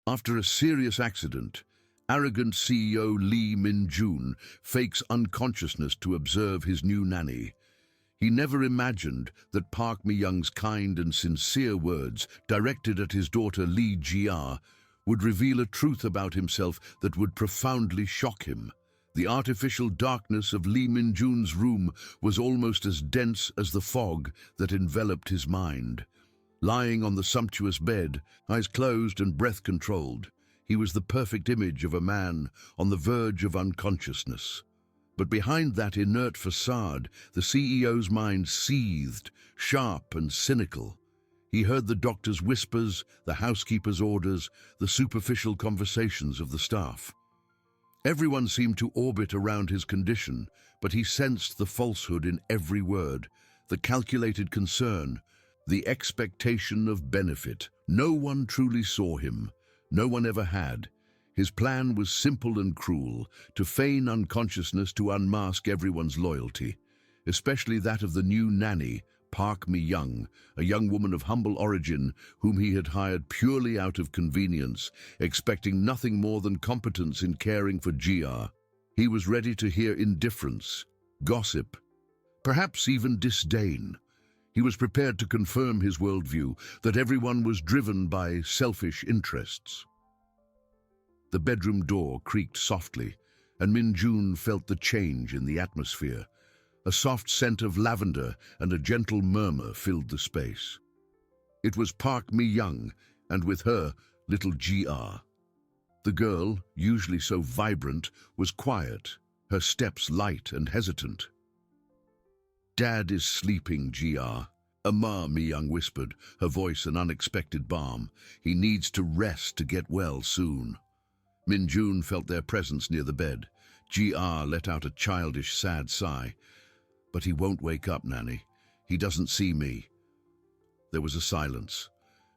After a serious accident, arrogant CEO Lee Min-jun fakes unconsciousness to observe his new nanny. He never imagined that Park Mi-young's kind and sincere words, directed at his daughter Lee Ji-ah, would reveal a truth about himself that would profoundly shock him. The artificial darkness of Lee Min-jun's room was almost as dense as the fog that enveloped his mind. Lying on the sumptuous bed, eyes closed and breath controlled, he was the perfect image of a man on the verge of unconsciousness. But behind that inert facade, the CEO's mind seethed, sharp and cynical. He heard the doctor's whispers, the housekeeper's orders, the superficial conversations of the staff. Everyone seemed to orbit around his condition, but he sensed the falsehood in every word, the calculated concern, the expectation of benefit. No one truly saw him. No one ever had. His plan was simple and cruel, to feign unconsciousness to unmask everyone's loyalty, especially that of the new nanny, Park Mi-young, a young woman of humble origin whom he had hired purely out of convenience, expecting nothing more than competence in caring for Ji-ah. He was ready to hear indifference, gossip, perhaps even disdain. He was prepared to confirm his worldview, that everyone was driven by selfish interests. The bedroom door creaked softly, and Min-jun felt the change in the atmosphere. A soft scent of lavender and a gentle murmur filled the space. It was Park Mi-young, and with her, little Ji-ah. The girl, usually so vibrant, was quiet, her steps light and hesitant. "Dad is sleeping, Ji-ah," Mi-young whispered, her voice an unexpected balm. "He needs to rest to get well soon." Min-jun felt their presence near the bed. Ji-ah let out a childish, sad sigh. "But he won't wake up, Nanny. He doesn't see me." There was a silence,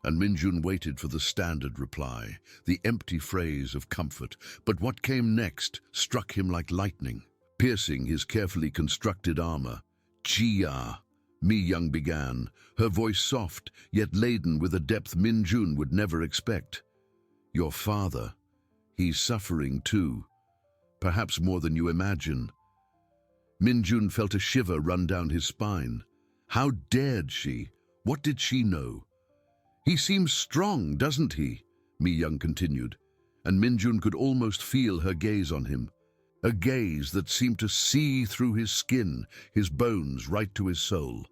and Min-jun waited for the standard reply, the empty phrase of comfort. But what came next struck him like lightning, piercing his carefully constructed armor. "Ji-ah," Mi-young began, her voice soft, yet laden with a depth Min-jun would never expect. "Your father, he's suffering too, perhaps more than you imagine." Min-jun felt a shiver run down his spine. How dared she? What did she know? "He seems strong, doesn't he?" Mi-young continued, and Min-jun could almost feel her gaze on him. A gaze that seemed to see through his skin, his bones, right to his soul.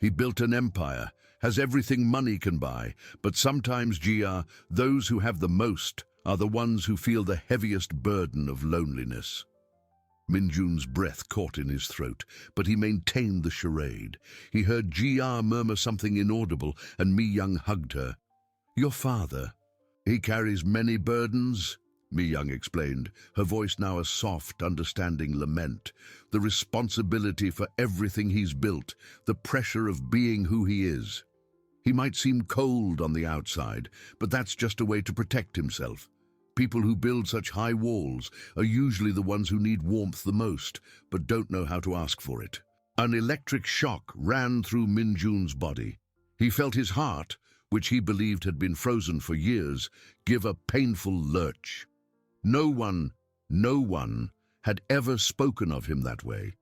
"He built an empire, has everything money can buy, but sometimes, Ji-ah, those who have the most are the ones who feel the heaviest burden of loneliness." Min-jun's breath caught in his throat, but he maintained the charade. He heard Ji-ah murmur something inaudible, and Mi-young hugged her. "Your father, he carries many burdens," Mi-young explained, her voice now a soft, understanding lament. "The responsibility for everything he's built, the pressure of being who he is. He might seem cold on the outside, but that's just a way to protect himself. People who build such high walls are usually the ones who need warmth the most, but don't know how to ask for it." An electric shock ran through Min-jun's body. He felt his heart, which he believed had been frozen for years, give a painful lurch. No one had ever spoken of him that way.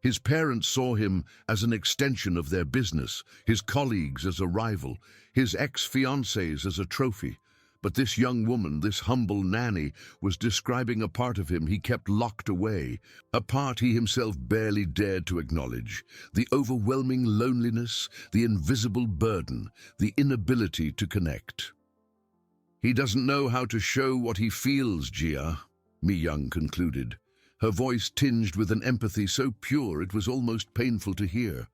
His parents saw him as an extension of their business, his colleagues as a rival, his ex-fiancées as a trophy. But this young woman, this humble nanny, was describing a part of him he kept locked away, a part he himself barely dared to acknowledge, the overwhelming loneliness, the invisible burden, the inability to connect. "He doesn't know how to show what he feels, Ji-ah," Mi-young concluded, her voice tinged with an empathy so pure it was almost painful to hear.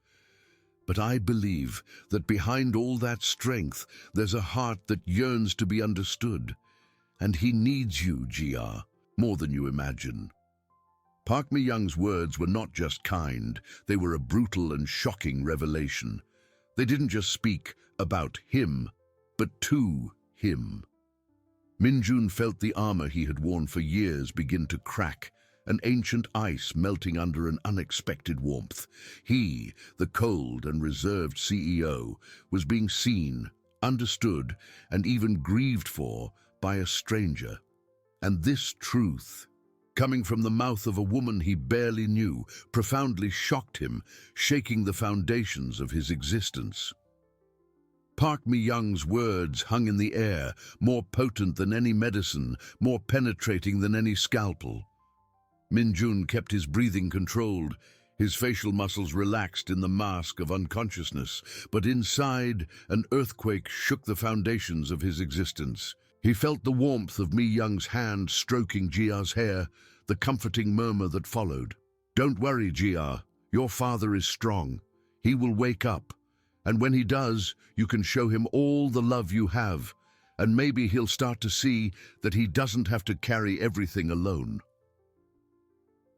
"But I believe that behind all that strength, there's a heart that yearns to be understood. And he needs you, Ji-ah, more than you imagine." Park Mi-young's words were not just kind, they were a brutal and shocking revelation. They didn't just speak about him, but to him. Min-jun felt the armor he had worn for years begin to crack, an ancient ice melting under an unexpected warmth. He, the cold and reserved CEO, was being seen, understood, and even grieved for by a stranger. And this truth, coming from the mouth of a woman he barely knew, profoundly shocked him, shaking the foundations of his existence. Park Mi-young's words hung in the air, more potent than any medicine, more penetrating than any scalpel. Min-jun kept his breathing controlled, his facial muscles relaxed in the mask of unconsciousness, but inside, an earthquake shook the foundations of his existence. He felt the warmth of Mi-young's hand stroking Jia's hair, the comforting murmur that followed. "Don't worry, Jia. Your father is strong. He will wake up. And when he does, you can show him all the love you have, and maybe he'll start to see that he doesn't have to carry everything alone."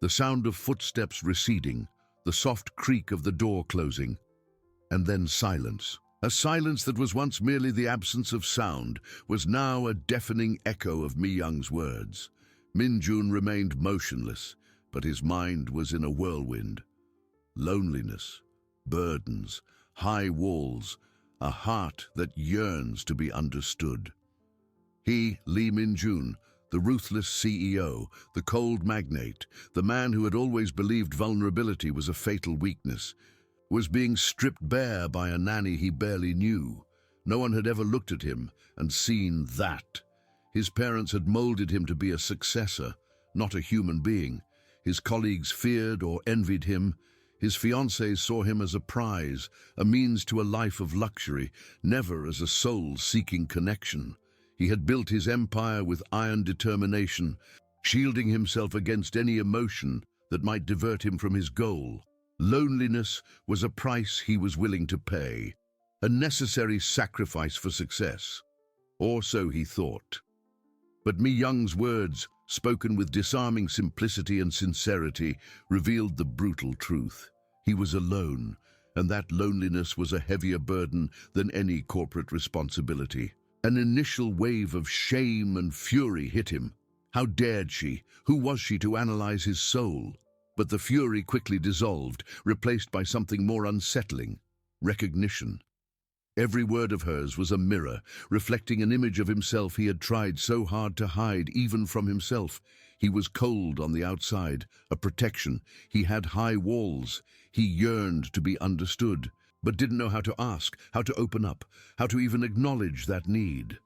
The sound of footsteps receding, the soft creak of the door closing, and then silence. A silence that was once merely the absence of sound was now a deafening echo of Mi-young's words. Min-jun remained motionless, but his mind was in a whirlwind. Loneliness, burdens, high walls, a heart that yearns to be understood. He, Lee Min-jun, the ruthless CEO, the cold magnate, the man who had always believed vulnerability was a fatal weakness, was being stripped bare by a nanny he barely knew. No one had ever looked at him and seen that. His parents had molded him to be a successor, not a human being. His colleagues feared or envied him. His fiancée saw him as a prize, a means to a life of luxury, never as a soul-seeking connection. He had built his empire with iron determination, shielding himself against any emotion that might divert him from his goal. Loneliness was a price he was willing to pay, a necessary sacrifice for success. Or so he thought. But Mi-young's words, spoken with disarming simplicity and sincerity, revealed the brutal truth. He was alone, and that loneliness was a heavier burden than any corporate responsibility. An initial wave of shame and fury hit him. How dared she? Who was she to analyze his soul? But the fury quickly dissolved, replaced by something more unsettling: recognition. Every word of hers was a mirror, reflecting an image of himself he had tried so hard to hide, even from himself. He was cold on the outside, a protection. He had high walls. He yearned to be understood, but didn't know how to ask, how to open up, how to even acknowledge that need.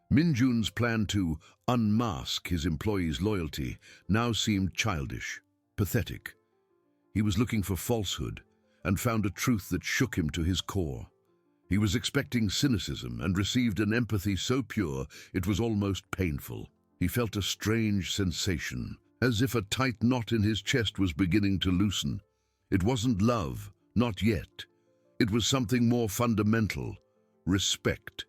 Min-jun's plan to unmask his employees' loyalty now seemed childish, pathetic. He was looking for falsehood and found a truth that shook him to his core. He was expecting cynicism and received an empathy so pure it was almost painful. He felt a strange sensation, as if a tight knot in his chest was beginning to loosen. It wasn't love, not yet. It was something more fundamental: respect.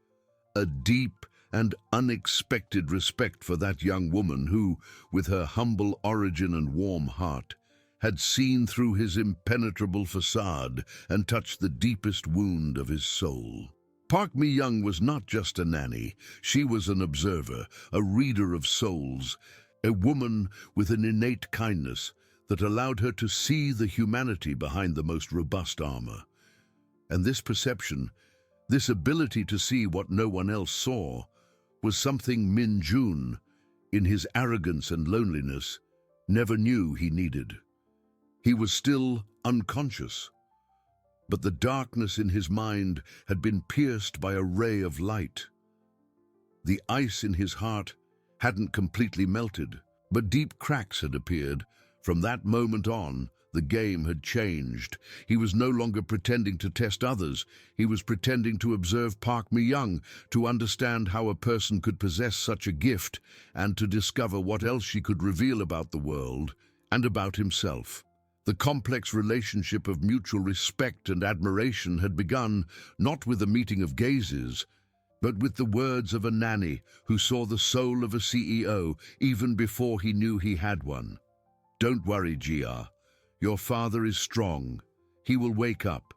A deep and unexpected respect for that young woman who, with her humble origin and warm heart, had seen through his impenetrable facade and touched the deepest wound of his soul. Park Mi-young was not just a nanny. She was an observer, a reader of souls, a woman with an innate kindness that allowed her to see the humanity behind the most robust armor. And this perception, this ability to see what no one else saw, was something Min-jun, in his arrogance and loneliness, never knew he needed. He was still unconscious, but the darkness in his mind had been pierced by a ray of light. The ice in his heart hadn't completely melted, but deep cracks had appeared. From that moment on, the game had changed. He was no longer pretending to test others. He was pretending to observe Park Mi-young, to understand how a person could possess such a gift, and to discover what else she could reveal about the world and about himself. The complex relationship of mutual respect and admiration had begun not with a meeting of gazes, but with the words of a nanny who saw the soul of a CEO even before he knew he had one. "Don't worry, Jia. Your father is strong. He will wake up,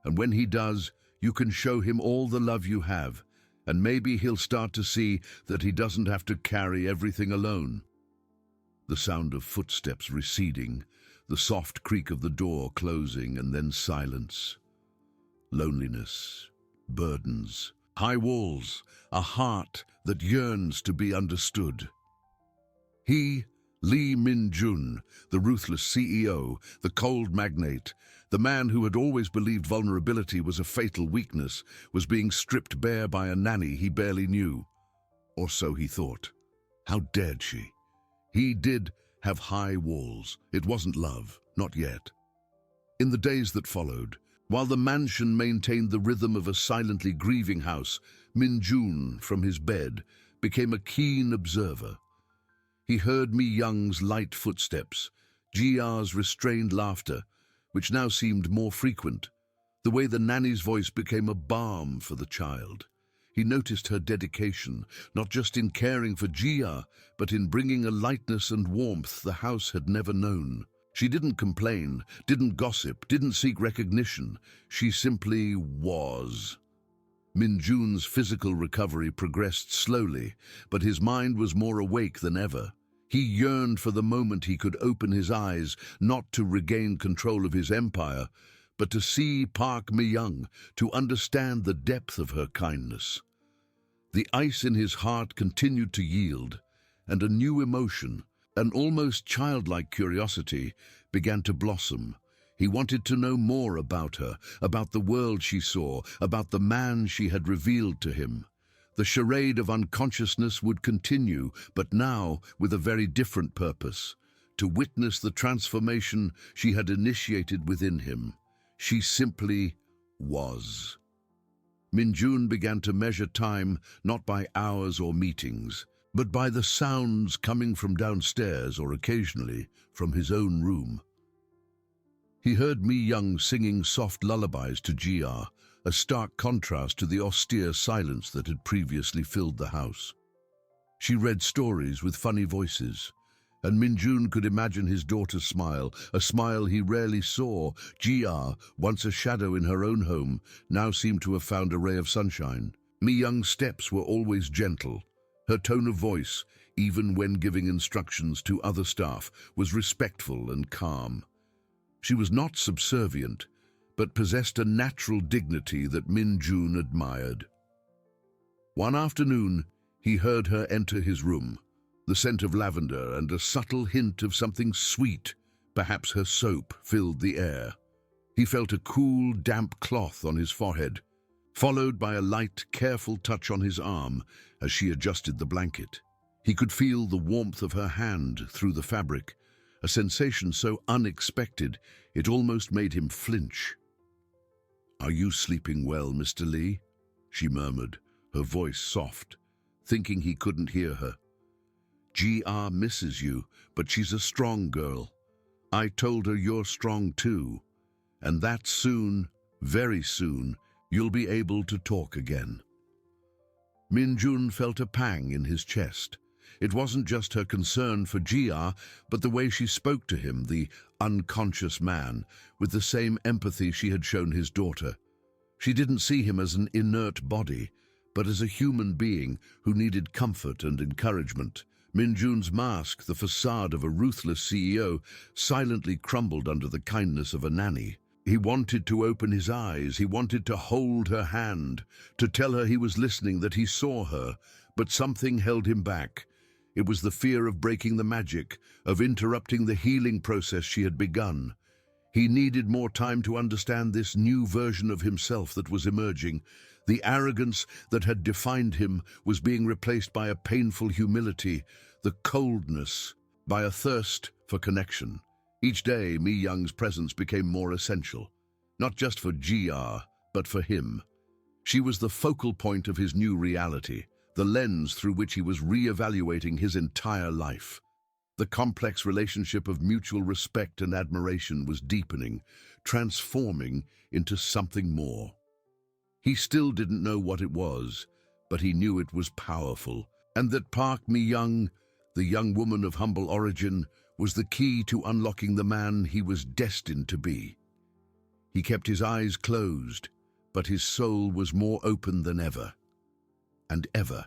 and when he does, you can show him all the love you have, and maybe he'll start to see that he doesn't have to carry everything alone." The sound of footsteps receding, the soft creak of the door closing, and then silence. Loneliness, burdens, High walls, a heart that yearns to be understood. He, Lee Min-jun, the ruthless CEO, the cold magnate, the man who had always believed vulnerability was a fatal weakness, was being stripped bare by a nanny he barely knew. Or so he thought. How dared she? He did have high walls. It wasn't love, not yet. In the days that followed, while the mansion maintained the rhythm of a silently grieving house, Min-jun, from his bed, became a keen observer. He heard Mi-young's light footsteps, Ji-ah's restrained laughter, which now seemed more frequent, the way the nanny's voice became a balm for the child. He noticed her dedication, not just in caring for Ji-ah, but in bringing a lightness and warmth the house had never known. She didn't complain, didn't gossip, didn't seek recognition. She simply was. Min-jun's physical recovery progressed slowly, but his mind was more awake than ever. He yearned for the moment he could open his eyes, not to regain control of his empire, but to see Park Mi-young, to understand the depth of her kindness. The ice in his heart continued to yield, and a new emotion, an almost childlike curiosity, began to blossom. He wanted to know more about her, about the world she saw, about the man she had revealed to him. The charade of unconsciousness would continue, but now with a very different purpose, to witness the transformation she had initiated within him. She simply was. Min-jun began to measure time not by hours or meetings, but by the sounds coming from downstairs or occasionally from his own room. He heard Mi-young singing soft lullabies to Ji-ah, a stark contrast to the austere silence that had previously filled the house. She read stories with funny voices, and Min-jun could imagine his daughter's smile, a smile he rarely saw. Ji-ah, once a shadow in her own home, now seemed to have found a ray of sunshine. Mi-young's steps were always gentle. Her tone of voice, even when giving instructions to other staff, was respectful and calm. She was not subservient, but possessed a natural dignity that Min-jun admired. One afternoon, he heard her enter his room. The scent of lavender and a subtle hint of something sweet, perhaps her soap, filled the air. He felt a cool, damp cloth on his forehead, followed by a light, careful touch on his arm as she adjusted the blanket. He could feel the warmth of her hand through the fabric, a sensation so unexpected it almost made him flinch. "Are you sleeping well, Mr. Lee?" she murmured, her voice soft, thinking he couldn't hear her. "Ji-ah misses you, but she's a strong girl. I told her you're strong too, and that soon, very soon, you'll be able to talk again." Min-jun felt a pang in his chest. It wasn't just her concern for Ji-ah, but the way she spoke to him, the unconscious man, with the same empathy she had shown his daughter. She didn't see him as an inert body, but as a human being who needed comfort and encouragement. Min-jun's mask, the facade of a ruthless CEO, silently crumbled under the kindness of a nanny. He wanted to open his eyes, he wanted to hold her hand, to tell her he was listening, that he saw her, but something held him back. It was the fear of breaking the magic, of interrupting the healing process she had begun. He needed more time to understand this new version of himself that was emerging. The arrogance that had defined him was being replaced by a painful humility, the coldness by a thirst for connection. Each day, Mi-young's presence became more essential, not just for Ji-ah, but for him. She was the focal point of his new reality, the lens through which he was re-evaluating his entire life. The complex relationship of mutual respect and admiration was deepening, transforming into something more. He still didn't know what it was, but he knew it was powerful, and that Park Mi-young, the young woman of humble origin, was the key to unlocking the man he was destined to be. He kept his eyes closed, but his soul was more open than ever. And ever.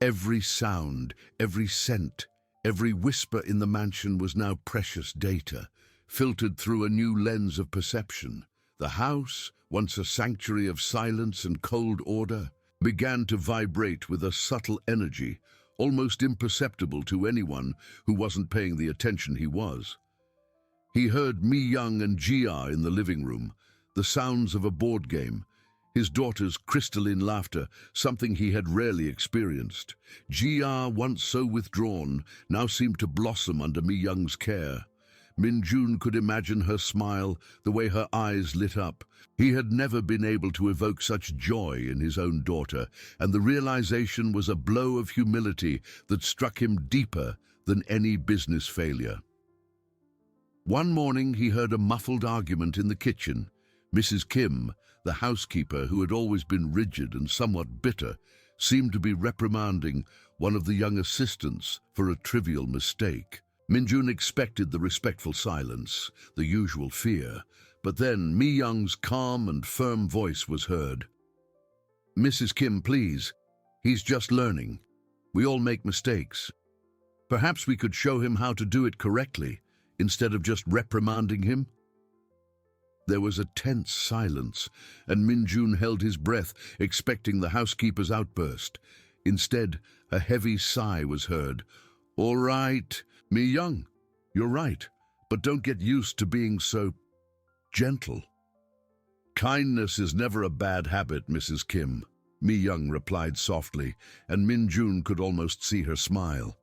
Every sound, every scent, every whisper in the mansion was now precious data, filtered through a new lens of perception. The house, once a sanctuary of silence and cold order, began to vibrate with a subtle energy, almost imperceptible to anyone who wasn't paying the attention he was. He heard Mi Young and Jia in the living room, the sounds of a board game, his daughter's crystalline laughter, something he had rarely experienced. Jia, once so withdrawn, now seemed to blossom under Mi Young's care. Min Jun could imagine her smile, the way her eyes lit up. He had never been able to evoke such joy in his own daughter, and the realization was a blow of humility that struck him deeper than any business failure. One morning he heard a muffled argument in the kitchen. Mrs. Kim, the housekeeper who had always been rigid and somewhat bitter, seemed to be reprimanding one of the young assistants for a trivial mistake. Min Jun expected the respectful silence, the usual fear, but then Mi Young's calm and firm voice was heard. "Mrs. Kim, please. He's just learning. We all make mistakes. Perhaps we could show him how to do it correctly, instead of just reprimanding him." There was a tense silence, and Min Jun held his breath, expecting the housekeeper's outburst. Instead, a heavy sigh was heard. "All right, Mi Young, you're right, but don't get used to being so gentle." "Kindness is never a bad habit, Mrs. Kim," Mi Young replied softly, and Min Jun could almost see her smile.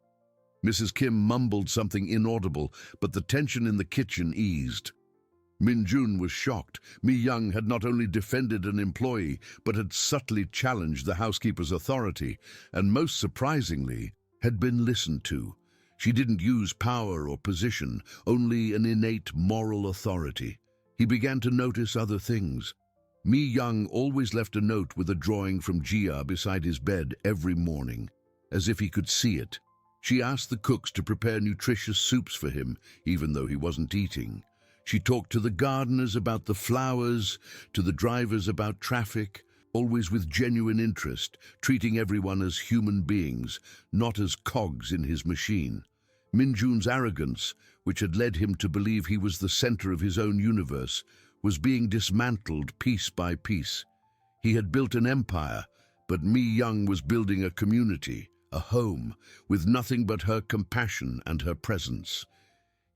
Mrs. Kim mumbled something inaudible, but the tension in the kitchen eased. Min Jun was shocked. Mi Young had not only defended an employee, but had subtly challenged the housekeeper's authority, and most surprisingly, had been listened to. She didn't use power or position, only an innate moral authority. He began to notice other things. Mi Young always left a note with a drawing from Jia beside his bed every morning, as if he could see it. She asked the cooks to prepare nutritious soups for him, even though he wasn't eating. She talked to the gardeners about the flowers, to the drivers about traffic, always with genuine interest, treating everyone as human beings, not as cogs in his machine. Min Jun's arrogance, which had led him to believe he was the center of his own universe, was being dismantled piece by piece. He had built an empire, but Mi Young was building a community, a home, with nothing but her compassion and her presence.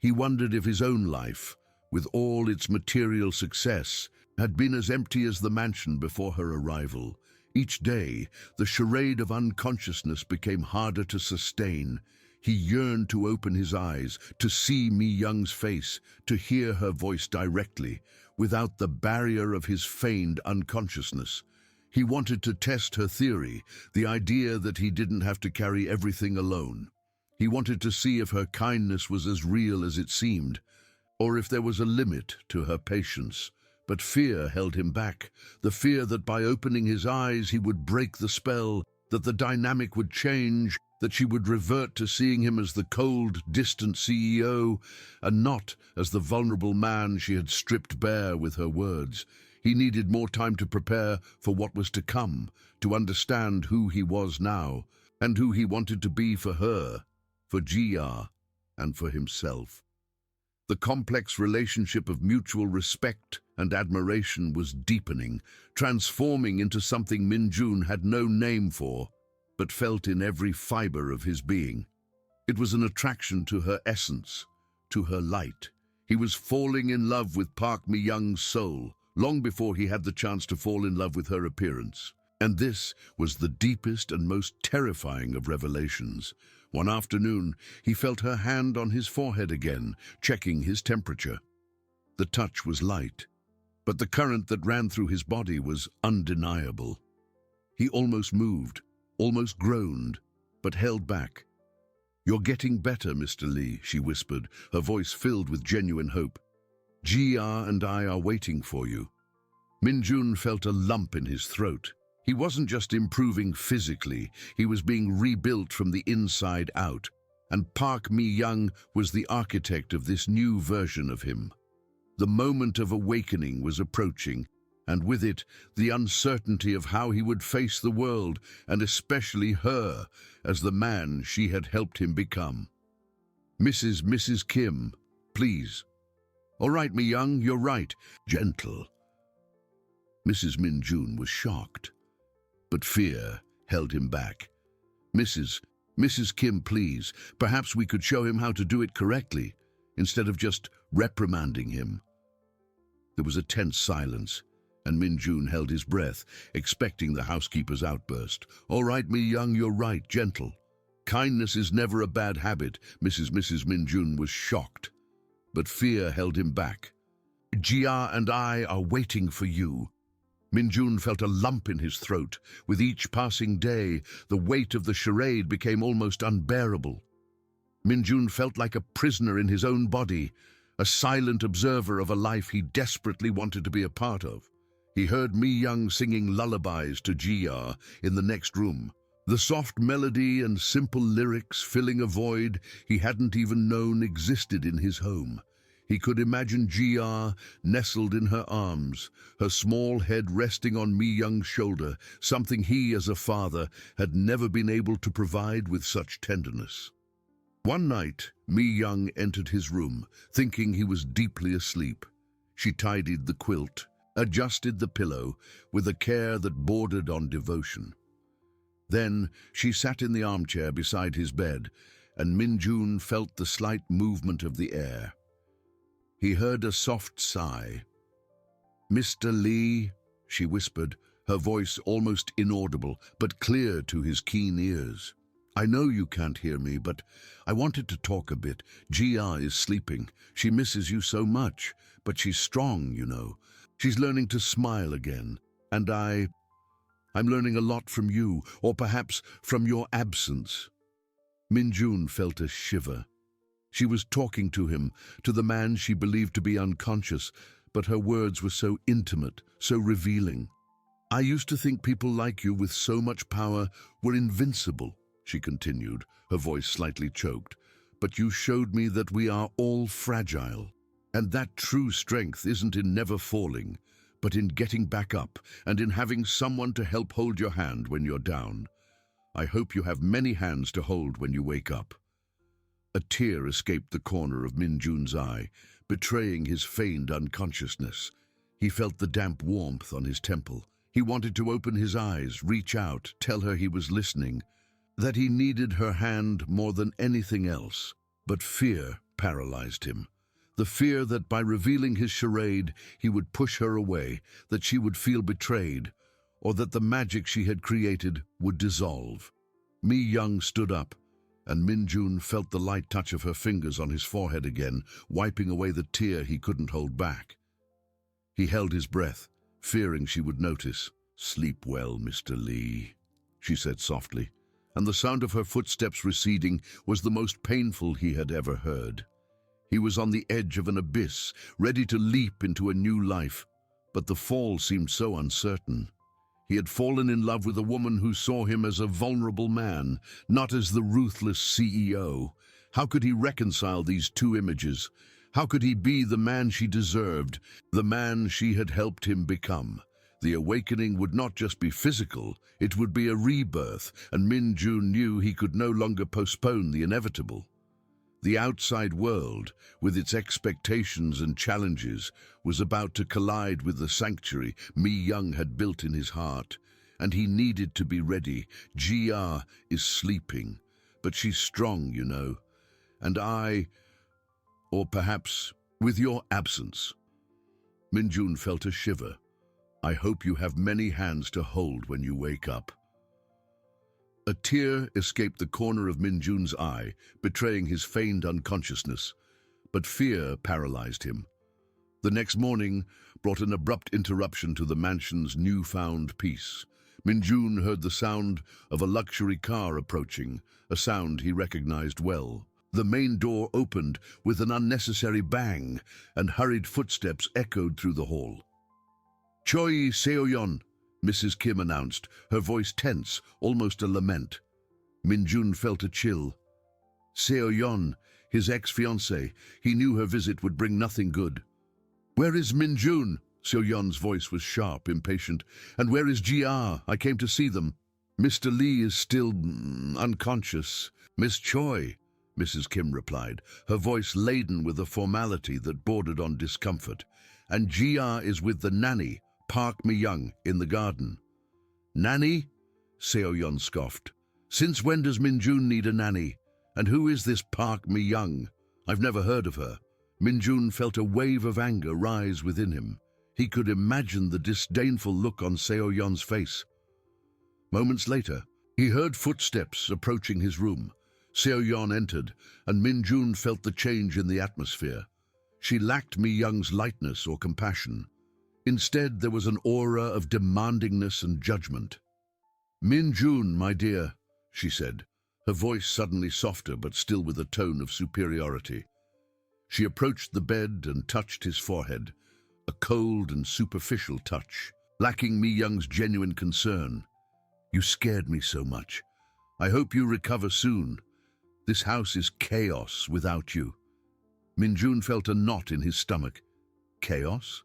He wondered if his own life, with all its material success, had been as empty as the mansion before her arrival. Each day, the charade of unconsciousness became harder to sustain. He yearned to open his eyes, to see Mi Young's face, to hear her voice directly, without the barrier of his feigned unconsciousness. He wanted to test her theory, the idea that he didn't have to carry everything alone. He wanted to see if her kindness was as real as it seemed, or if there was a limit to her patience. But fear held him back, the fear that by opening his eyes he would break the spell, that the dynamic would change, that she would revert to seeing him as the cold, distant CEO, and not as the vulnerable man she had stripped bare with her words. He needed more time to prepare for what was to come, to understand who he was now, and who he wanted to be for her, for Jia, and for himself. The complex relationship of mutual respect and admiration was deepening, transforming into something Min Jun had no name for, but felt in every fiber of his being. It was an attraction to her essence, to her light. He was falling in love with Park Mi Young's soul, long before he had the chance to fall in love with her appearance. And this was the deepest and most terrifying of revelations. One afternoon, he felt her hand on his forehead again, checking his temperature. The touch was light, but the current that ran through his body was undeniable. He almost moved, almost groaned, but held back. "You're getting better, Mr. Lee," she whispered, her voice filled with genuine hope. "Jia and I are waiting for you." Min Jun felt a lump in his throat. He wasn't just improving physically, he was being rebuilt from the inside out, and Park Mi Young was the architect of this new version of him. The moment of awakening was approaching, and with it, the uncertainty of how he would face the world, and especially her, as the man she had helped him become. Mrs. Kim, please." "All right, Mi Young, you're right. Gentle." Mrs. Min Jun was shocked. but fear held him back. Mrs. Kim, please, perhaps we could show him how to do it correctly, instead of just reprimanding him." There was a tense silence, and Min Jun held his breath, expecting the housekeeper's outburst. "All right, Mi Young, you're right, gentle. Kindness is never a bad habit." Mrs. Min Jun was shocked, but fear held him back. "Jia and I are waiting for you." Min Jun felt a lump in his throat. With each passing day, the weight of the charade became almost unbearable. Min Jun felt like a prisoner in his own body, a silent observer of a life he desperately wanted to be a part of. He heard Mi Young singing lullabies to Jia in the next room, the soft melody and simple lyrics filling a void he hadn't even known existed in his home. He could imagine Jia nestled in her arms, her small head resting on Mi Young's shoulder, something he, as a father, had never been able to provide with such tenderness. One night, Mi Young entered his room, thinking he was deeply asleep. She tidied the quilt, adjusted the pillow, with a care that bordered on devotion. Then she sat in the armchair beside his bed, and Min Jun felt the slight movement of the air. He heard a soft sigh. "Mr. Lee," she whispered, her voice almost inaudible, but clear to his keen ears. "I know you can't hear me, but I wanted to talk a bit. Jia is sleeping. She misses you so much, but she's strong, you know. She's learning to smile again. And I'm learning a lot from you, or perhaps from your absence." Min Jun felt a shiver. She was talking to him, to the man she believed to be unconscious, but her words were so intimate, so revealing. "I used to think people like you with so much power were invincible," she continued, her voice slightly choked. "But you showed me that we are all fragile, and that true strength isn't in never falling, but in getting back up and in having someone to help hold your hand when you're down. I hope you have many hands to hold when you wake up." A tear escaped the corner of Min Jun's eye, betraying his feigned unconsciousness. He felt the damp warmth on his temple. He wanted to open his eyes, reach out, tell her he was listening, that he needed her hand more than anything else. But fear paralyzed him. The fear that by revealing his charade, he would push her away, that she would feel betrayed, or that the magic she had created would dissolve. Mi Young stood up, and Min Jun felt the light touch of her fingers on his forehead again, wiping away the tear he couldn't hold back. He held his breath, fearing she would notice. "Sleep well, Mr. Lee," she said softly, and the sound of her footsteps receding was the most painful he had ever heard. He was on the edge of an abyss, ready to leap into a new life, but the fall seemed so uncertain. He had fallen in love with a woman who saw him as a vulnerable man, not as the ruthless CEO. How could he reconcile these two images? How could he be the man she deserved, the man she had helped him become? The awakening would not just be physical, it would be a rebirth, and Min Jun knew he could no longer postpone the inevitable. The outside world, with its expectations and challenges, was about to collide with the sanctuary Mi Young had built in his heart, and he needed to be ready. Jia is sleeping, but she's strong, you know, and or perhaps with your absence. Min Jun felt a shiver. "I hope you have many hands to hold when you wake up." A tear escaped the corner of Min Jun's eye, betraying his feigned unconsciousness, but fear paralyzed him. The next morning brought an abrupt interruption to the mansion's newfound peace. Min Jun heard the sound of a luxury car approaching, a sound he recognized well. The main door opened with an unnecessary bang, and hurried footsteps echoed through the hall. "Choi Seoyeon," Mrs. Kim announced, her voice tense, almost a lament. Min Jun felt a chill. Seoyeon, his ex-fiancée, he knew her visit would bring nothing good. "Where is Min Jun?" Seoyeon's voice was sharp, impatient. "And where is Jia? I came to see them." "Mr. Lee is still unconscious. Miss Choi," Mrs. Kim replied, her voice laden with a formality that bordered on discomfort. "And Jia is with the nanny, Park Mi Young, in the garden." "Nanny?" Seo-yeon scoffed. Since when does Min-jun need a nanny? And who is this Park Mi-young? I've never heard of her. Min-jun felt a wave of anger rise within him. He could imagine the disdainful look on Seo-yeon's face. Moments later, he heard footsteps approaching his room. Seo-yeon entered, and Min-jun felt the change in the atmosphere. She lacked Mi-young's lightness or compassion. Instead, there was an aura of demandingness and judgment. "Min-jun, my dear," she said, her voice suddenly softer but still with a tone of superiority. She approached the bed and touched his forehead, a cold and superficial touch, lacking Mi-young's genuine concern. "You scared me so much. I hope you recover soon. This house is chaos without you." Min-jun felt a knot in his stomach. Chaos?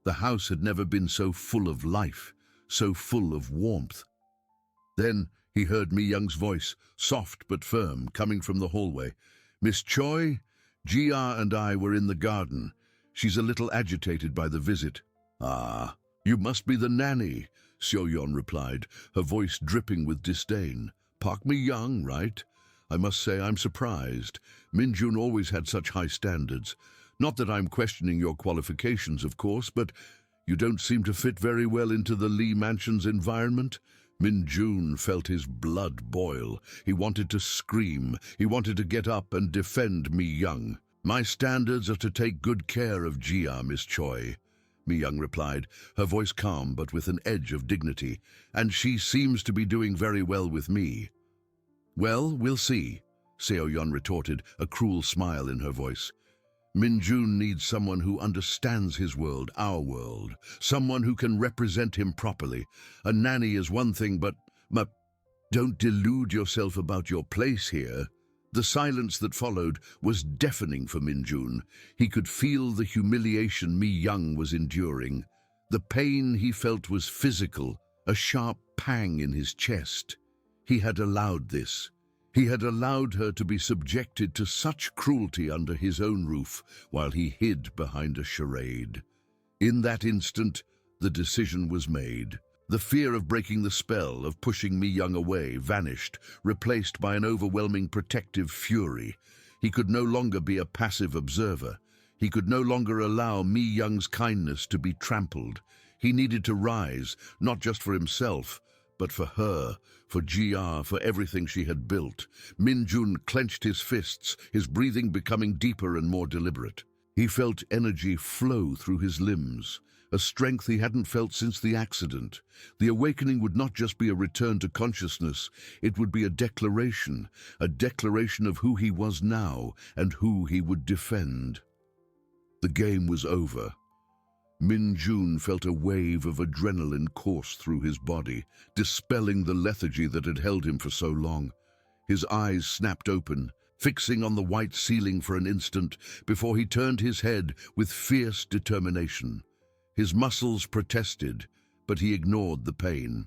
The house had never been so full of life, so full of warmth. Then he heard Mi-young's voice, soft but firm, coming from the hallway. "Miss Choi, Jia and I were in the garden. She's a little agitated by the visit." "Ah, you must be the nanny," Seo-yeon replied, her voice dripping with disdain. "Park Mi-young, right? I must say I'm surprised. Min-jun always had such high standards. Not that I'm questioning your qualifications, of course, but you don't seem to fit very well into the Lee Mansion's environment." Min-jun felt his blood boil. He wanted to scream. He wanted to get up and defend Mi-young. "My standards are to take good care of Jia, Miss Choi," Mi-young replied, her voice calm but with an edge of dignity. "And she seems to be doing very well with me." "Well, we'll see," Seo-yeon retorted, a cruel smile in her voice. "Min-jun needs someone who understands his world, our world, someone who can represent him properly. A nanny is one thing, but don't delude yourself about your place here." The silence that followed was deafening for Min-jun. He could feel the humiliation Mi-young was enduring. The pain he felt was physical, a sharp pang in his chest. He had allowed this. He had allowed her to be subjected to such cruelty under his own roof while he hid behind a charade. In that instant, the decision was made. The fear of breaking the spell, of pushing Mi-young away, vanished, replaced by an overwhelming protective fury. He could no longer be a passive observer. He could no longer allow Mi-young's kindness to be trampled. He needed to rise, not just for himself, but for her, for Jia, for everything she had built. Min-jun clenched his fists, his breathing becoming deeper and more deliberate. He felt energy flow through his limbs, a strength he hadn't felt since the accident. The awakening would not just be a return to consciousness, it would be a declaration of who he was now and who he would defend. The game was over. Min-jun felt a wave of adrenaline course through his body, dispelling the lethargy that had held him for so long. His eyes snapped open, fixing on the white ceiling for an instant before he turned his head with fierce determination. His muscles protested, but he ignored the pain.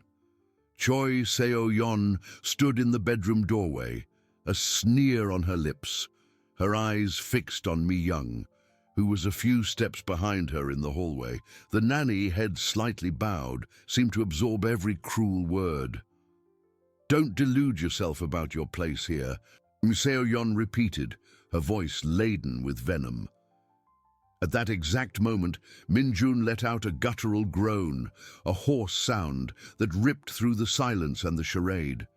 Choi Seo-yeon stood in the bedroom doorway, a sneer on her lips, her eyes fixed on Mi-young, who was a few steps behind her in the hallway. The nanny, head slightly bowed, seemed to absorb every cruel word. "Don't delude yourself about your place here," Seo-yeon repeated, her voice laden with venom. At that exact moment, Min-jun let out a guttural groan, a hoarse sound that ripped through the silence and the charade.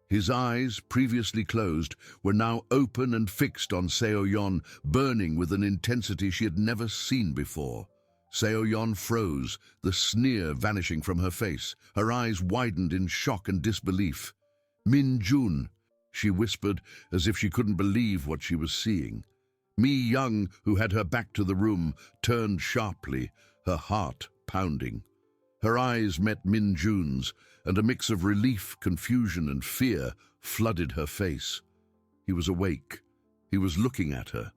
His eyes, previously closed, were now open and fixed on Seo-yeon, burning with an intensity she had never seen before. Seo-yeon froze, the sneer vanishing from her face. Her eyes widened in shock and disbelief. "Min-jun," she whispered, as if she couldn't believe what she was seeing. Mi-young, who had her back to the room, turned sharply, her heart pounding. Her eyes met Min-jun's, and a mix of relief, confusion, and fear flooded her face. He was awake. He was looking at her.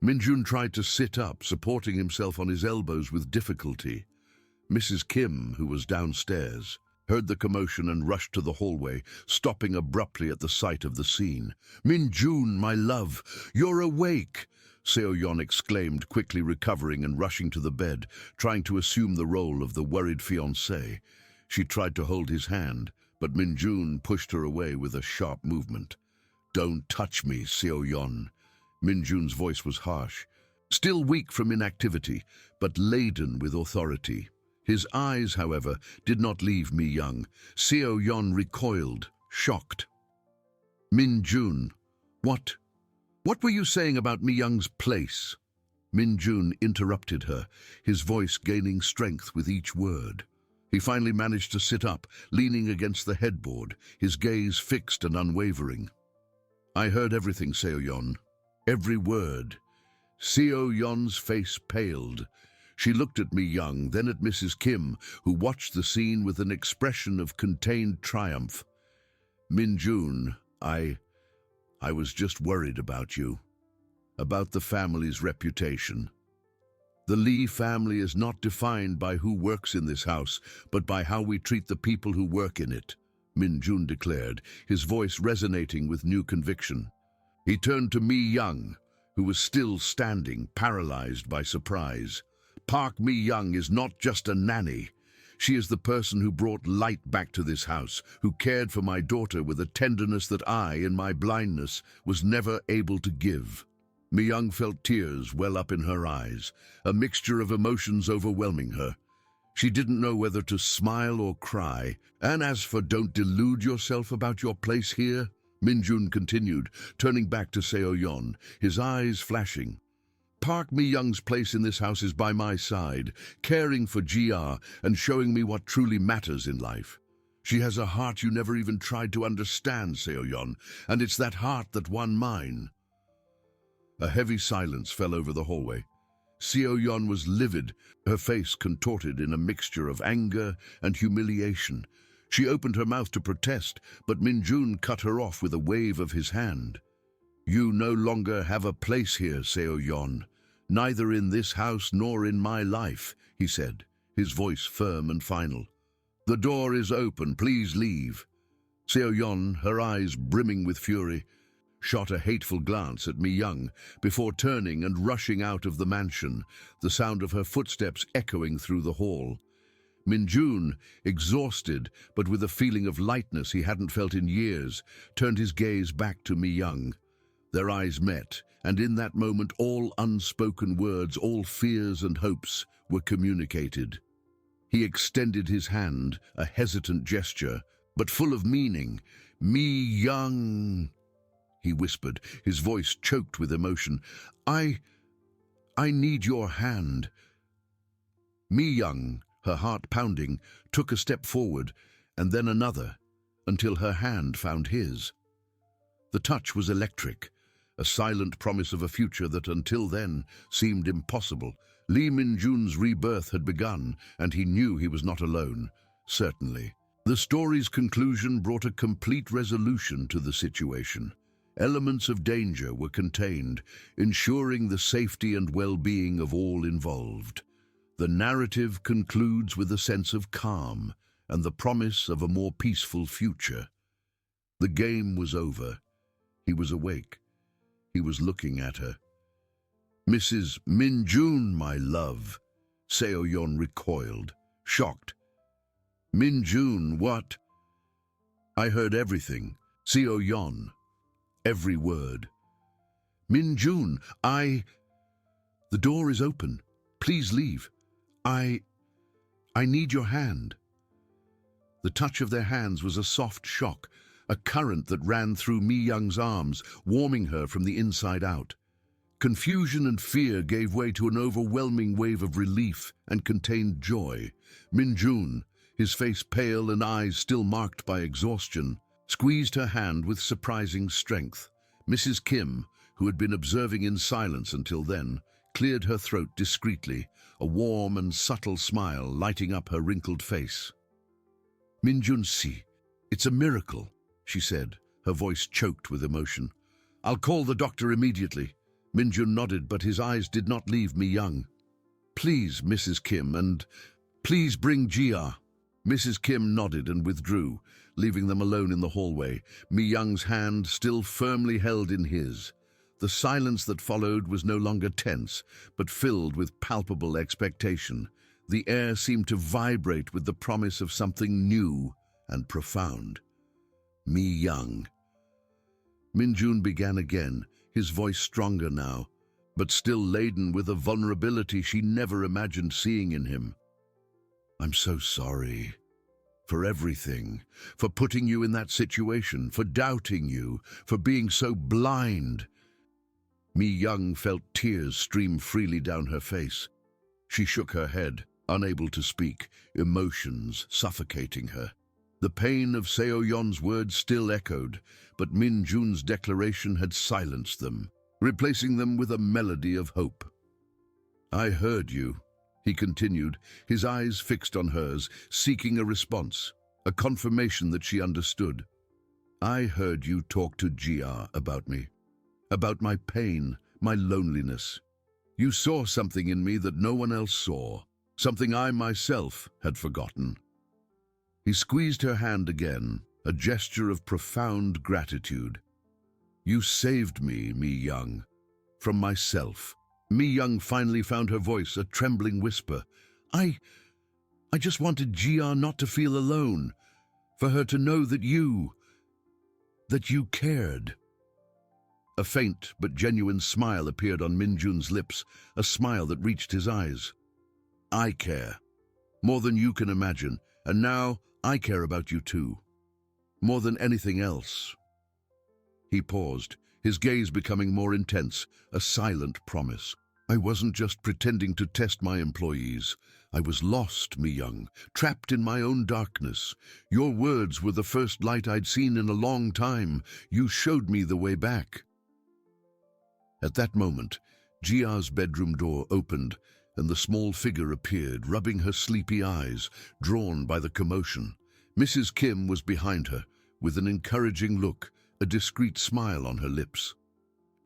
Min-jun tried to sit up, supporting himself on his elbows with difficulty. Mrs. Kim, who was downstairs, heard the commotion and rushed to the hallway, stopping abruptly at the sight of the scene. "Min-jun, my love, you're awake!" Seo-yeon exclaimed, quickly recovering and rushing to the bed, trying to assume the role of the worried fiancée. She tried to hold his hand, but Min Jun pushed her away with a sharp movement. "Don't touch me, Seo Yon." Min Jun's voice was harsh, still weak from inactivity, but laden with authority. His eyes, however, did not leave Mi Young. Seo Yon recoiled, shocked. "Min Jun, what were you saying about Mi Young's place?" Min Jun interrupted her, his voice gaining strength with each word. He finally managed to sit up, leaning against the headboard, his gaze fixed and unwavering. "I heard everything, Seo Yon. Every word." Seo Yon's face paled. She looked at Mi Young, then at Mrs. Kim, who watched the scene with an expression of contained triumph. "Min Jun, I was just worried about you. About the family's reputation. The Lee family is not defined by who works in this house, but by how we treat the people who work in it," Min Jun declared, his voice resonating with new conviction. He turned to Mi Young, who was still standing, paralyzed by surprise. "Park Mi Young is not just a nanny. She is the person who brought light back to this house, who cared for my daughter with a tenderness that I, in my blindness, was never able to give." Mi Young felt tears well up in her eyes, a mixture of emotions overwhelming her. She didn't know whether to smile or cry. "And as for don't delude yourself about your place here," Min Jun continued, turning back to Seo Yon, his eyes flashing. "Park Mi Young's place in this house is by my side, caring for Jia and showing me what truly matters in life. She has a heart you never even tried to understand, Seo Yon, and it's that heart that won mine." A heavy silence fell over the hallway. Seo Yon was livid, her face contorted in a mixture of anger and humiliation. She opened her mouth to protest, but Min Jun cut her off with a wave of his hand. "You no longer have a place here, Seo Yon. Neither in this house nor in my life," he said, his voice firm and final. "The door is open, please leave." Seo Yon, her eyes brimming with fury, shot a hateful glance at Mi Young before turning and rushing out of the mansion, the sound of her footsteps echoing through the hall. Min Jun, exhausted but with a feeling of lightness he hadn't felt in years, turned his gaze back to Mi Young. Their eyes met, and in that moment all unspoken words, all fears and hopes were communicated. He extended his hand, a hesitant gesture, but full of meaning. "Mi Young," he whispered, his voice choked with emotion. I need your hand." Mi Young, her heart pounding, took a step forward, and then another, until her hand found his. The touch was electric, a silent promise of a future that until then seemed impossible. Lee Min Jun's rebirth had begun, and he knew he was not alone, certainly. The story's conclusion brought a complete resolution to the situation. Elements of danger were contained, ensuring the safety and well-being of all involved. The narrative concludes with a sense of calm and the promise of a more peaceful future. The game was over. He was awake. He was looking at her. "Mrs. Min Jun, my love," Seo Yon recoiled, shocked. "Min Jun, what?" "I heard everything, Seo Yon. Every word." "Min Jun, The door is open. Please leave. I need your hand." The touch of their hands was a soft shock, a current that ran through Mi Young's arms, warming her from the inside out. Confusion and fear gave way to an overwhelming wave of relief and contained joy. Min Jun, his face pale and eyes still marked by exhaustion, squeezed her hand with surprising strength. Mrs. Kim, who had been observing in silence until then, cleared her throat discreetly, a warm and subtle smile lighting up her wrinkled face. "Min Jun si, it's a miracle," she said, her voice choked with emotion. "I'll call the doctor immediately." Min Jun nodded, but his eyes did not leave Mi Young. "Please, Mrs. Kim, and please bring Jia." Mrs. Kim nodded and withdrew, leaving them alone in the hallway, Mi Young's hand still firmly held in his. The silence that followed was no longer tense, but filled with palpable expectation. The air seemed to vibrate with the promise of something new and profound. "Mi Young." Minjun began again, his voice stronger now, but still laden with a vulnerability she never imagined seeing in him. "I'm so sorry. For everything, for putting you in that situation, for doubting you, for being so blind." Mi Young felt tears stream freely down her face. She shook her head, unable to speak, emotions suffocating her. The pain of Seo Yon's words still echoed, but Min Jun's declaration had silenced them, replacing them with a melody of hope. "I heard you," he continued, his eyes fixed on hers, seeking a response, a confirmation that she understood. "I heard you talk to Jia about me, about my pain, my loneliness. You saw something in me that no one else saw, something I myself had forgotten." He squeezed her hand again, a gesture of profound gratitude. "You saved me, Mi Young, from myself." Mi Young finally found her voice, a trembling whisper. I just wanted Jia not to feel alone, for her to know that you cared." A faint but genuine smile appeared on Minjun's lips, a smile that reached his eyes. "I care, more than you can imagine, and now I care about you too, more than anything else." He paused, his gaze becoming more intense, a silent promise. "I wasn't just pretending to test my employees. I was lost, Mi Young, trapped in my own darkness. Your words were the first light I'd seen in a long time. You showed me the way back." At that moment, Jia's bedroom door opened, and the small figure appeared, rubbing her sleepy eyes, drawn by the commotion. Mrs. Kim was behind her, with an encouraging look, a discreet smile on her lips.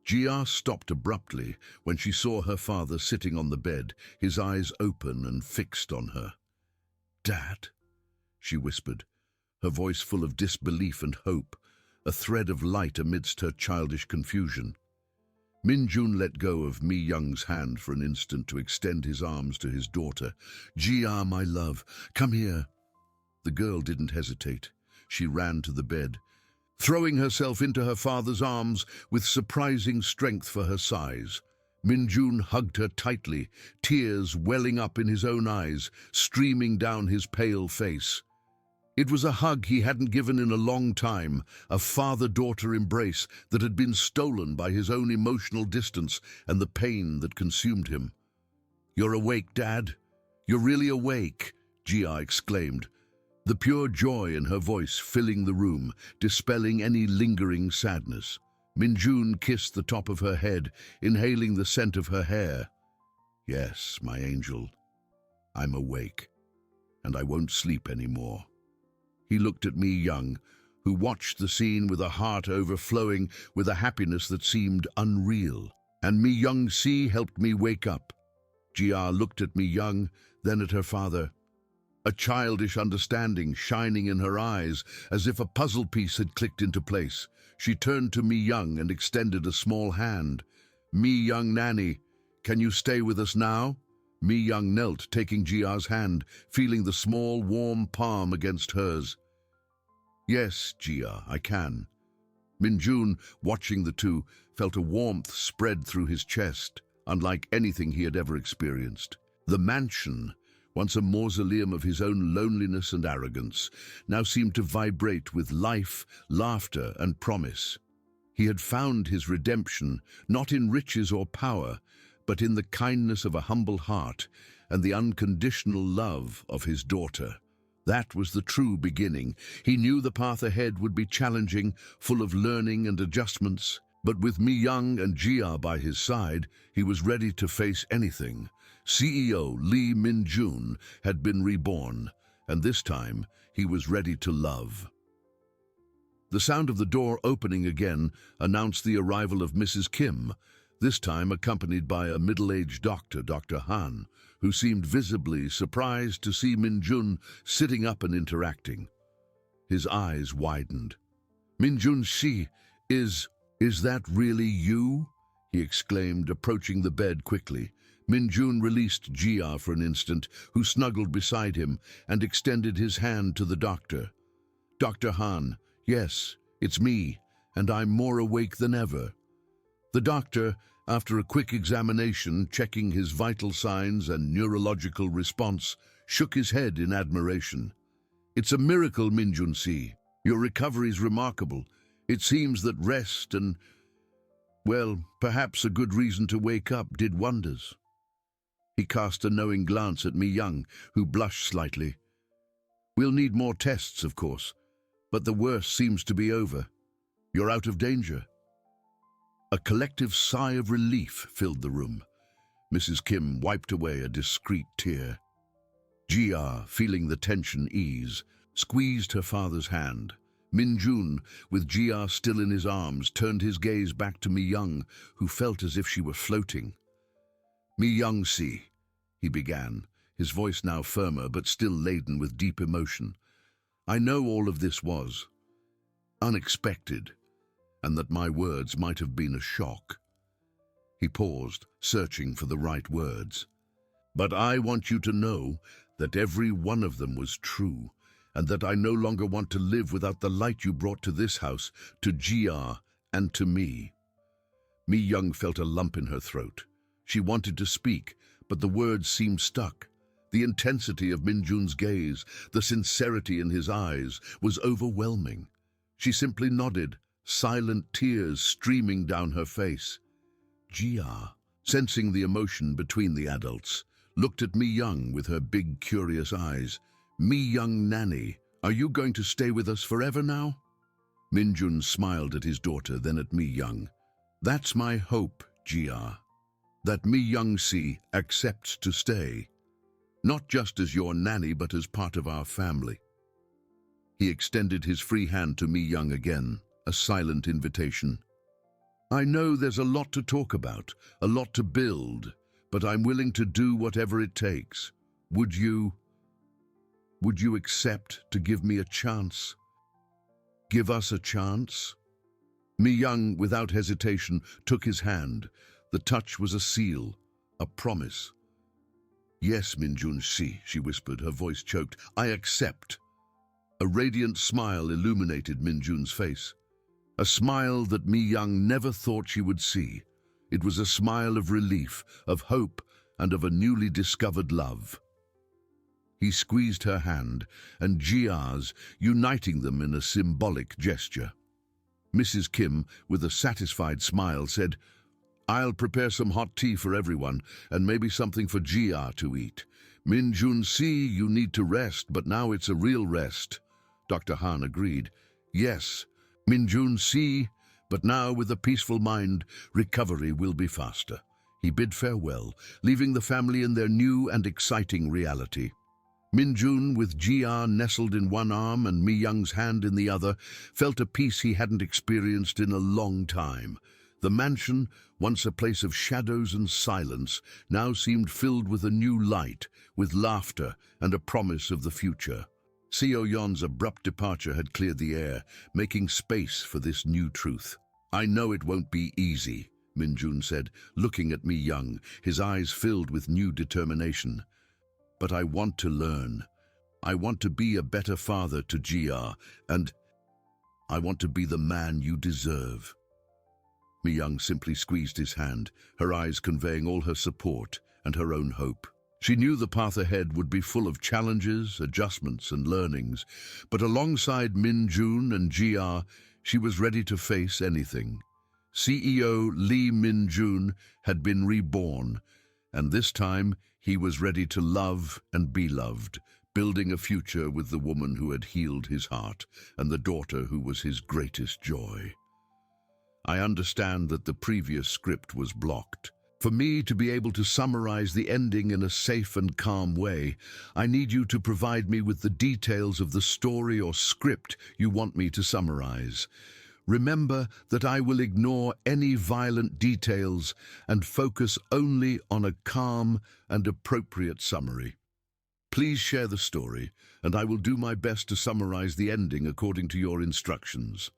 Jia stopped abruptly when she saw her father sitting on the bed, his eyes open and fixed on her. "Dad," she whispered, her voice full of disbelief and hope, a thread of light amidst her childish confusion. Minjun let go of Mi Young's hand for an instant to extend his arms to his daughter. "Jia, my love, come here." The girl didn't hesitate. She ran to the bed, throwing herself into her father's arms with surprising strength for her size. Minjun hugged her tightly, tears welling up in his own eyes, streaming down his pale face. It was a hug he hadn't given in a long time, a father-daughter embrace that had been stolen by his own emotional distance and the pain that consumed him. "You're awake, Dad. You're really awake," Jia exclaimed, the pure joy in her voice filling the room, dispelling any lingering sadness. Minjun kissed the top of her head, inhaling the scent of her hair. "Yes, my angel, I'm awake, and I won't sleep anymore." He looked at Mi Young, who watched the scene with a heart overflowing with a happiness that seemed unreal. "And Mi Young Si helped me wake up." Jia looked at Mi Young, then at her father, a childish understanding shining in her eyes, as if a puzzle piece had clicked into place. She turned to Mi Young and extended a small hand. "Mi Young Nanny, can you stay with us now?" Mi Young knelt, taking Jia's hand, feeling the small, warm palm against hers. "Yes, Jia, I can." Minjun, watching the two, felt a warmth spread through his chest, unlike anything he had ever experienced. The mansion, once a mausoleum of his own loneliness and arrogance, now seemed to vibrate with life, laughter, and promise. He had found his redemption, not in riches or power, but in the kindness of a humble heart and the unconditional love of his daughter. That was the true beginning. He knew the path ahead would be challenging, full of learning and adjustments, but with Mi Young and Jia by his side, he was ready to face anything. CEO Lee Min-jun had been reborn, and this time he was ready to love. The sound of the door opening again announced the arrival of Mrs. Kim, this time accompanied by a middle-aged doctor, Dr. Han, who seemed visibly surprised to see Min-jun sitting up and interacting. His eyes widened. "Min-jun Si, is that really you?" he exclaimed, approaching the bed quickly. Min-jun released Jia for an instant, who snuggled beside him and extended his hand to the doctor. Dr. Han, yes, it's me, and I'm more awake than ever. The doctor, after a quick examination, checking his vital signs and neurological response, shook his head in admiration. It's a miracle, Minjun-si. Your recovery's remarkable. It seems that rest and, well, perhaps a good reason to wake up did wonders. He cast a knowing glance at Mi-young, who blushed slightly. We'll need more tests, of course, but the worst seems to be over. You're out of danger. A collective sigh of relief filled the room. Mrs. Kim wiped away a discreet tear. Jia, feeling the tension ease, squeezed her father's hand. Min-jun, with Jia still in his arms, turned his gaze back to Mi-young, who felt as if she were floating. Mi-young-si, he began, his voice now firmer but still laden with deep emotion. I know all of this was unexpected, and that my words might have been a shock. He paused, searching for the right words. But I want you to know that every one of them was true, and that I no longer want to live without the light you brought to this house, to Jia, and to me. Mi-young felt a lump in her throat. She wanted to speak, but the words seemed stuck. The intensity of Min-jun's gaze, the sincerity in his eyes, was overwhelming. She simply nodded, silent tears streaming down her face. Jia, sensing the emotion between the adults, looked at Mi-young with her big, curious eyes. Mi-young nanny, are you going to stay with us forever now? Min-jun smiled at his daughter, then at Mi-young. That's my hope, Jia, that Mi-young-si accepts to stay, not just as your nanny, but as part of our family. He extended his free hand to Mi-young again, a silent invitation. I know there's a lot to talk about, a lot to build, but I'm willing to do whatever it takes. Would you accept to give me a chance? Give us a chance? Mi-young, without hesitation, took his hand. The touch was a seal, a promise. Yes, Min-jun-si, she whispered, her voice choked. I accept. A radiant smile illuminated Min-jun's face. A smile that Mi-young never thought she would see. It was a smile of relief, of hope, and of a newly discovered love. He squeezed her hand, and Jia's, uniting them in a symbolic gesture. Mrs. Kim, with a satisfied smile, said, I'll prepare some hot tea for everyone, and maybe something for Jia to eat. Min-jun-si, you need to rest, but now it's a real rest. Dr. Han agreed. Yes, Min-jun-si, but now with a peaceful mind, recovery will be faster. He bid farewell, leaving the family in their new and exciting reality. Min-jun, with Jia nestled in one arm and Mi-young's hand in the other, felt a peace he hadn't experienced in a long time. The mansion, once a place of shadows and silence, now seemed filled with a new light, with laughter and a promise of the future. Seo Yon's abrupt departure had cleared the air, making space for this new truth. I know it won't be easy, Min-jun said, looking at Mi-young, his eyes filled with new determination. But I want to learn. I want to be a better father to Jia, and I want to be the man you deserve. Mi-young simply squeezed his hand, her eyes conveying all her support and her own hope. She knew the path ahead would be full of challenges, adjustments, and learnings, but alongside Min-jun and Jia, she was ready to face anything. CEO Lee Min-jun had been reborn, and this time he was ready to love and be loved, building a future with the woman who had healed his heart and the daughter who was his greatest joy. I understand that the previous script was blocked. For me to be able to summarize the ending in a safe and calm way, I need you to provide me with the details of the story or script you want me to summarize. Remember that I will ignore any violent details and focus only on a calm and appropriate summary. Please share the story, and I will do my best to summarize the ending according to your instructions.